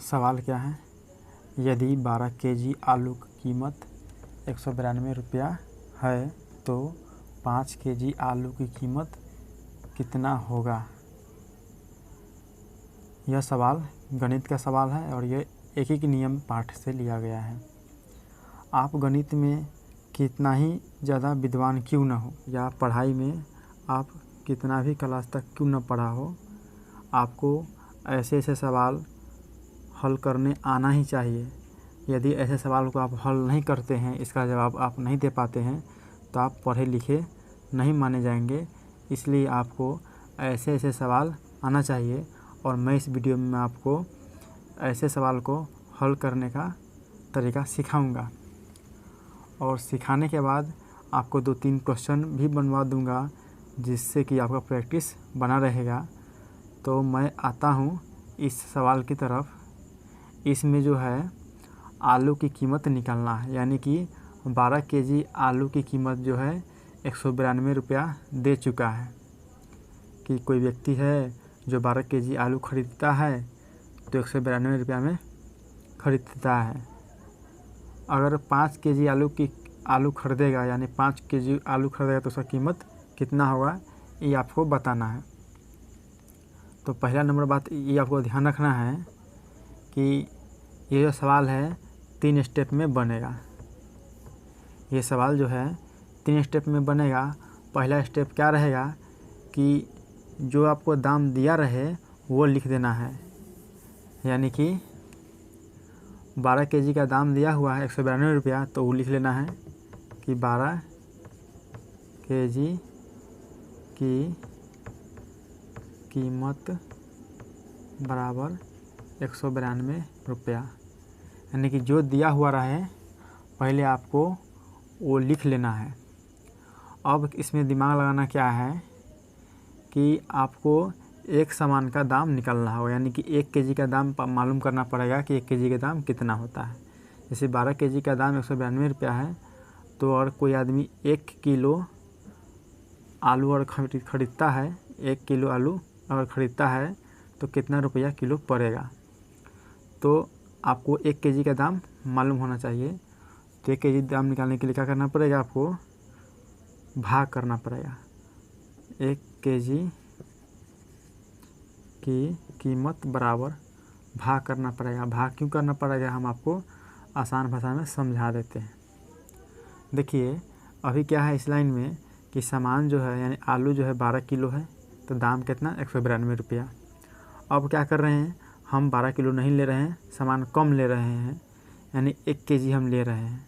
सवाल क्या है, यदि 12 केजी आलू की कीमत 192 रुपया है तो 5 केजी आलू की कीमत कितना होगा। यह सवाल गणित का सवाल है और ये एक ही नियम पाठ से लिया गया है। आप गणित में कितना ही ज़्यादा विद्वान क्यों न हो या पढ़ाई में आप कितना भी क्लास तक क्यों न पढ़ा हो, आपको ऐसे ऐसे सवाल हल करने आना ही चाहिए। यदि ऐसे सवाल को आप हल नहीं करते हैं, इसका जवाब आप नहीं दे पाते हैं, तो आप पढ़े लिखे नहीं माने जाएंगे। इसलिए आपको ऐसे ऐसे सवाल आना चाहिए और मैं इस वीडियो में आपको ऐसे सवाल को हल करने का तरीका सिखाऊंगा और सिखाने के बाद आपको 2-3 क्वेश्चन भी बनवा दूंगा, जिससे कि आपका प्रैक्टिस बना रहेगा। तो मैं आता हूँ इस सवाल की तरफ। इसमें जो है आलू की कीमत निकालना है, यानी कि 12 केजी आलू की कीमत जो है 192 रुपया दे चुका है। कि कोई व्यक्ति है जो 12 केजी आलू खरीदता है तो 192 रुपया में खरीदता है। अगर 5 केजी आलू खरीदेगा, यानी 5 केजी आलू खरीदेगा, तो उसका कीमत कितना होगा, ये आपको बताना है। तो पहला नंबर बात ये आपको ध्यान रखना है कि ये जो सवाल है 3 स्टेप में बनेगा। ये सवाल जो है 3 स्टेप में बनेगा। पहला स्टेप क्या रहेगा कि जो आपको दाम दिया रहे वो लिख देना है, यानी कि 12 केजी का दाम दिया हुआ है 192 रुपया, तो वो लिख लेना है कि 12 केजी की कीमत बराबर 192 रुपया। यानी कि जो दिया हुआ रहे पहले आपको वो लिख लेना है। अब इसमें दिमाग लगाना क्या है कि आपको एक सामान का दाम निकालना होगा, यानी कि 1 केजी का दाम मालूम करना पड़ेगा कि 1 केजी का दाम कितना होता है। जैसे 12 केजी का दाम 192 रुपया है, तो अगर कोई आदमी 1 किलो आलू और खरीदता है, 1 किलो आलू अगर ख़रीदता है तो कितना रुपया किलो पड़ेगा। तो आपको 1 केजी का दाम मालूम होना चाहिए। तो 1 केजी दाम निकालने के लिए क्या करना पड़ेगा, आपको भाग करना पड़ेगा। 1 केजी की कीमत बराबर भाग करना पड़ेगा। भाग क्यों करना पड़ेगा, हम आपको आसान भाषा में समझा देते हैं। देखिए अभी क्या है इस लाइन में कि सामान जो है यानी आलू जो है 12 किलो है, तो दाम कितना 192 रुपया। अब क्या कर रहे हैं, हम 12 किलो नहीं ले रहे हैं, सामान कम ले रहे हैं, यानी 1 केजी हम ले रहे हैं।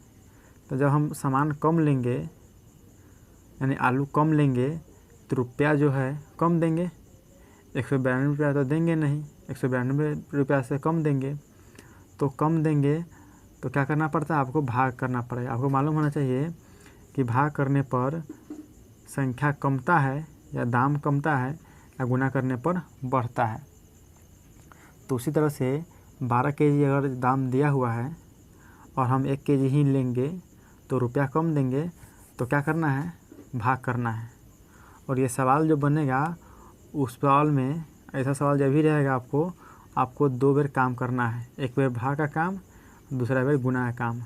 तो जब हम सामान कम लेंगे यानी आलू कम लेंगे तो रुपया जो है कम देंगे। 192 रुपया तो देंगे नहीं, 192 रुपया से कम देंगे। तो कम देंगे तो क्या करना पड़ता है, आपको भाग करना पड़ेगा। आपको मालूम होना चाहिए कि भाग करने पर संख्या कमता है या दाम कमता है या गुना करने पर बढ़ता है। तो उसी तरह से 12 केजी अगर दाम दिया हुआ है और हम 1 केजी ही लेंगे तो रुपया कम देंगे, तो क्या करना है, भाग करना है। और ये सवाल जो बनेगा उस सवाल में ऐसा सवाल जब भी रहेगा आपको 2 बार काम करना है। एक बार भाग का काम, दूसरा बार गुना का काम।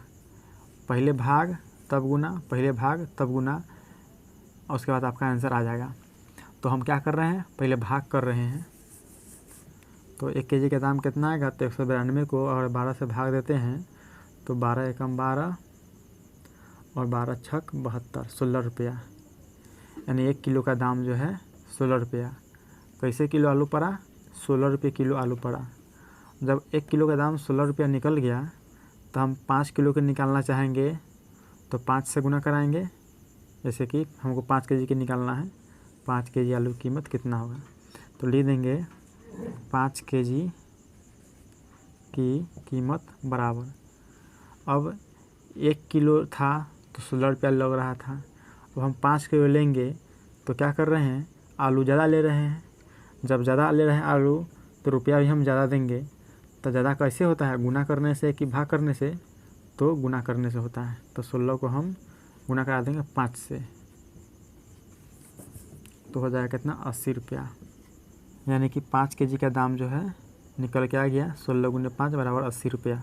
पहले भाग तब गुना, पहले भाग तब गुना, और उसके बाद आपका आंसर आ जाएगा। तो हम क्या कर रहे हैं, पहले भाग कर रहे हैं। तो 1 केजी का दाम कितना आएगा, तो 192 को अगर 12 से भाग देते हैं तो 12 एकम 12 और 12 छक 72, 16 रुपया। यानी 1 किलो का दाम जो है 16 रुपया। कैसे किलो आलू पड़ा, 16 रुपये किलो आलू पड़ा। जब 1 किलो का दाम 16 रुपया निकल गया तो हम 5 किलो के निकालना चाहेंगे तो 5 से गुना कराएंगे। जैसे कि हमको 5 केजी के निकालना है, 5 केजी आलू की कीमत कितना होगा, तो लिख देंगे 5 केजी की कीमत बराबर। अब 1 किलो था तो 16 रुपया लग रहा था। अब हम 5 किलो लेंगे तो क्या कर रहे हैं, आलू ज़्यादा ले रहे हैं। जब ज़्यादा ले रहे हैं आलू तो रुपया भी हम ज़्यादा देंगे। तो ज़्यादा कैसे होता है, गुना करने से कि भाग करने से, तो गुना करने से होता है। तो 16 को हम गुना करा देंगे 5 से, तो हो जाएगा कितना, 80 रुपया। यानी कि 5 केजी का दाम जो है निकल के आ गया 16 गुने 5 बराबर 80 रुपया।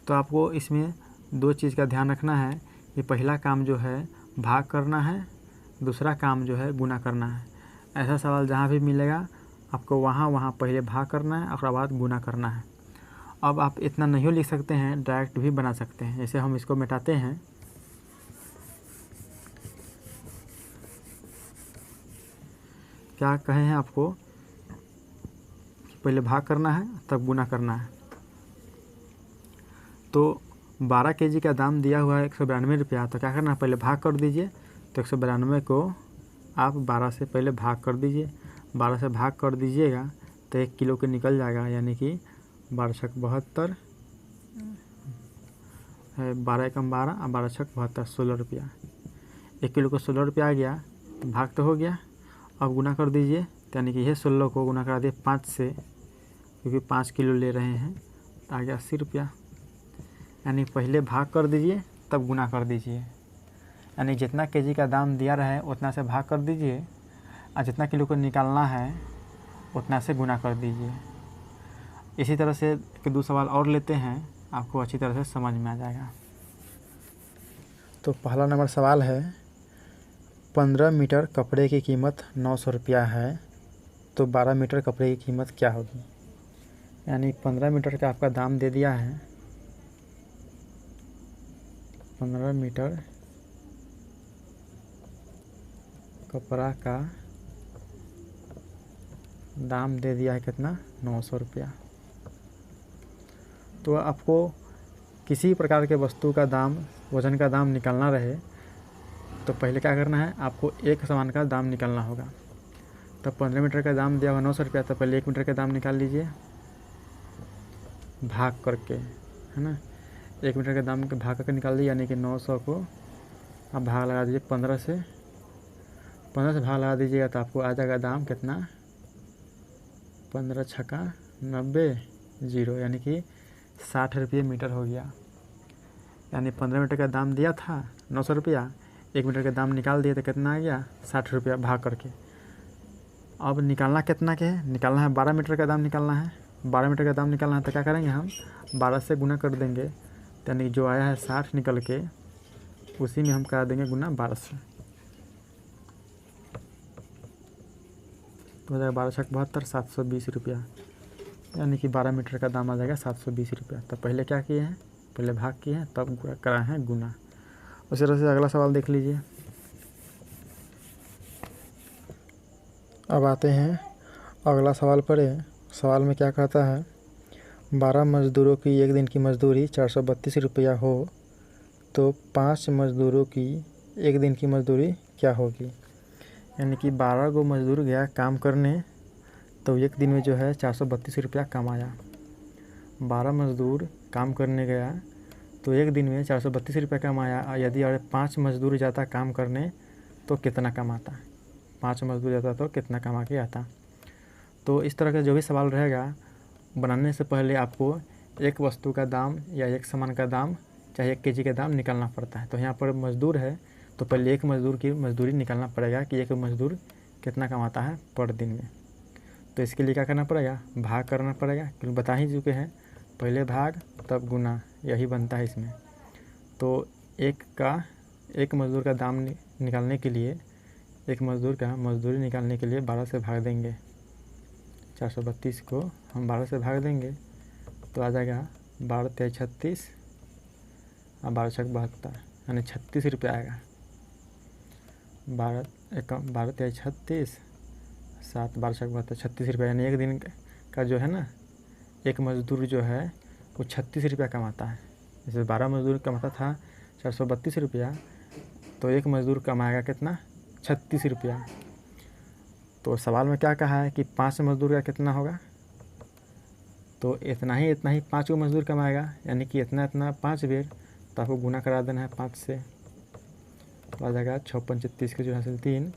तो आपको इसमें दो चीज़ का ध्यान रखना है कि पहला काम जो है भाग करना है, दूसरा काम जो है गुना करना है। ऐसा सवाल जहाँ भी मिलेगा आपको वहाँ पहले भाग करना है और उसके बाद गुना करना है। अब आप इतना नहीं लिख सकते हैं, डायरेक्ट भी बना सकते हैं। जैसे हम इसको मिटाते हैं, क्या कहे हैं आपको कि पहले भाग करना है तब गुना करना है। तो 12 केजी का दाम दिया हुआ है 192 रुपया, तो क्या करना है पहले भाग कर दीजिए। तो 192 को आप 12 से पहले भाग कर दीजिए। 12 से भाग कर दीजिएगा तो 1 किलो के निकल जाएगा, यानी कि 12 छक 72 है, 12 एकम 12 और 12 छक 72, 16 रुपया। 1 किलो को 16 रुपया आ गया, भाग तो हो गया। अब गुना कर दीजिए, यानी कि यह 16 को गुना करा दिए 5 से, क्योंकि 5 किलो ले रहे हैं, तो आ गया 80 रुपया। यानी पहले भाग कर दीजिए तब गुना कर दीजिए। यानी जितना केजी का दाम दिया रहे उतना से भाग कर दीजिए और जितना किलो को निकालना है उतना से गुना कर दीजिए। इसी तरह से एक दो सवाल और लेते हैं, आपको अच्छी तरह से समझ में आ जाएगा। तो पहला नंबर सवाल है, 15 मीटर कपड़े की कीमत 900 रुपया है, तो 12 मीटर कपड़े की कीमत क्या होगी। यानी 15 मीटर का आपका दाम दे दिया है, 15 मीटर कपड़ा का दाम दे दिया है कितना, 900 रुपया। तो आपको किसी प्रकार के वस्तु का दाम, वजन का दाम निकालना रहे तो पहले क्या करना है, आपको एक सामान का दाम निकालना होगा। तो 15 मीटर का दाम दिया हुआ 900 रुपया, तो पहले 1 मीटर का दाम निकाल लीजिए भाग करके, है ना। 1 मीटर का दाम भाग करके निकाल लीजिए, यानी कि 900 को आप भाग लगा दीजिए 15 से भाग लगा दीजिएगा तो आपको आ जाएगा दाम कितना, 15 छक्का 90 0, यानी कि 60 रुपये मीटर हो गया। यानी 15 मीटर का दाम दिया था 900 रुपया, 1 मीटर का दाम निकाल दिए तो कितना आ गया, 60 रुपया भाग करके। अब निकालना कितना के है, निकालना है 12 मीटर का दाम निकालना है। 12 मीटर का दाम निकालना है तो क्या करेंगे, हम 12 से गुना कर देंगे, यानी जो आया है 60 निकल के, उसी में हम करा देंगे गुना 12 से, तो हो जाएगा 12 छक 72, 720 रुपया। यानी कि 12 मीटर का दाम आ जाएगा 720 रुपया। तो पहले क्या किए हैं, पहले भाग किए हैं तब कराए हैं गुना। उसी तरह से अगला सवाल देख लीजिए। अब आते हैं अगला सवाल पर। सवाल में क्या कहता है, 12 मजदूरों की एक दिन की मजदूरी 432 रुपया हो तो 5 मजदूरों की एक दिन की मजदूरी क्या होगी। यानी कि 12 गो मजदूर गया काम करने, तो एक दिन में जो है 432 रुपया कमाया। 12 मजदूर काम करने गया तो एक दिन में 432 रुपया कमाया। यदि और 5 मजदूर जाता काम करने तो कितना कमाता, 5 मजदूर जाता तो कितना कमा के आता। तो इस तरह का जो भी सवाल रहेगा, बनाने से पहले आपको एक वस्तु का दाम या एक सामान का दाम, चाहे 1 केजी का दाम निकालना पड़ता है। तो यहाँ पर मजदूर है तो पहले एक मजदूर की मजदूरी निकालना पड़ेगा कि एक मजदूर कितना कमाता है पर दिन में। तो इसके लिए क्या करना पड़ेगा, भाग करना पड़ेगा, क्योंकि बता ही चुके हैं पहले भाग तब गुना, यही बनता है इसमें। तो एक मजदूर का दाम निकालने के लिए, एक मजदूर का मजदूरी निकालने के लिए 12 से भाग देंगे। 432 को हम 12 से भाग देंगे तो आ जाएगा 12 तेईस 36 और 12 छक 72, यानी 36 रुपया आएगा। 12 तेईस 36 7 12 छक 72, 36 रुपया। यानी एक दिन का जो है ना, एक मजदूर जो है वो 36 रुपया कमाता है। जैसे 12 मजदूर कमाता था 432 रुपया, तो एक मजदूर कमाएगा कितना, 36 रुपया। तो सवाल में क्या कहा है कि 5 मजदूर का कितना होगा, तो इतना ही 5 को मजदूर कमाएगा, यानी कि इतना 5 बेर। तो आपको गुना करा देना है 5 से, तो आ जाएगा 6 5 30 के जो हासिल 3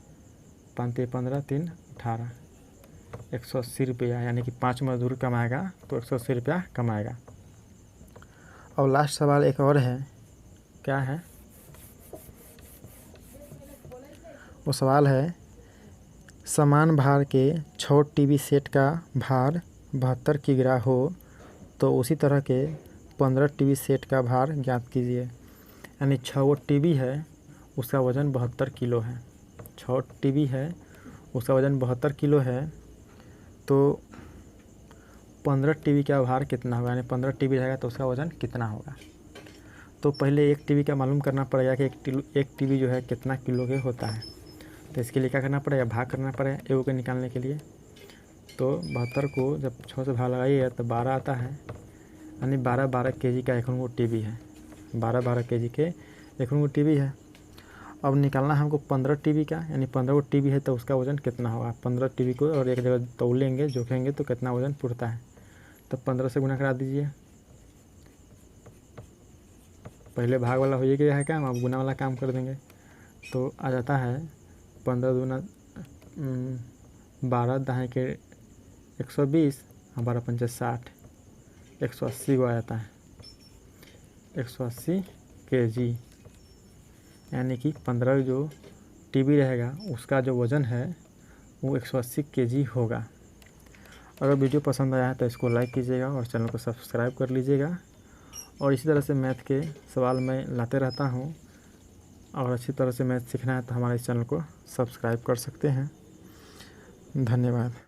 5 15 3 18, 180 रुपया। यानी कि 5 मजदूर कमाएगा तो 180 रुपया कमाएगा। और लास्ट सवाल एक और है, क्या है वो सवाल है, समान भार के 6 टीवी सेट का भार 72 किग्रा हो तो उसी तरह के 15 टीवी सेट का भार ज्ञात कीजिए। यानी 6 वो टीवी है, उसका वज़न 72 किलो है। 6 टीवी है, उसका वज़न 72 किलो है, तो 15 टीवी का भार कितना होगा, यानी 15 टीवी रहेगा तो उसका वज़न कितना होगा। तो पहले एक टीवी का मालूम करना पड़ेगा कि एक टीवी जो है कितना किलो के होता है। तो इसके लिए क्या करना पड़ेगा, भाग करना पड़ेगा एगो के निकालने के लिए। तो 72 को जब 6 से भाग लगाइए तो 12 आता है, यानी 12 केजी का एक वो टीवी है। 12 केजी के एक वो टीवी है। अब निकालना है हमको 15 टीवी का, यानी 15 वो टीवी है तो उसका वज़न कितना होगा। 15 टीवी को और एक जगह तौलेंगे, जोखेंगे तो कितना वज़न पुरता है। तो 15 से गुना करा दीजिए। पहले भाग वाला हो ही गया है काम, अब गुना वाला काम कर देंगे। तो आ जाता है 15 दूना 12 दाएँ के 120 और 12 पंचे 60, 180 को आ जाता है 180 केजी। यानी कि 15 जो टीवी रहेगा उसका जो वज़न है वो 180 केजी होगा। अगर वीडियो पसंद आया है तो इसको लाइक कीजिएगा और चैनल को सब्सक्राइब कर लीजिएगा। और इसी तरह से मैथ के सवाल मैं लाते रहता हूँ, और अच्छी तरह से मैथ सीखना है तो हमारे इस चैनल को सब्सक्राइब कर सकते हैं। धन्यवाद।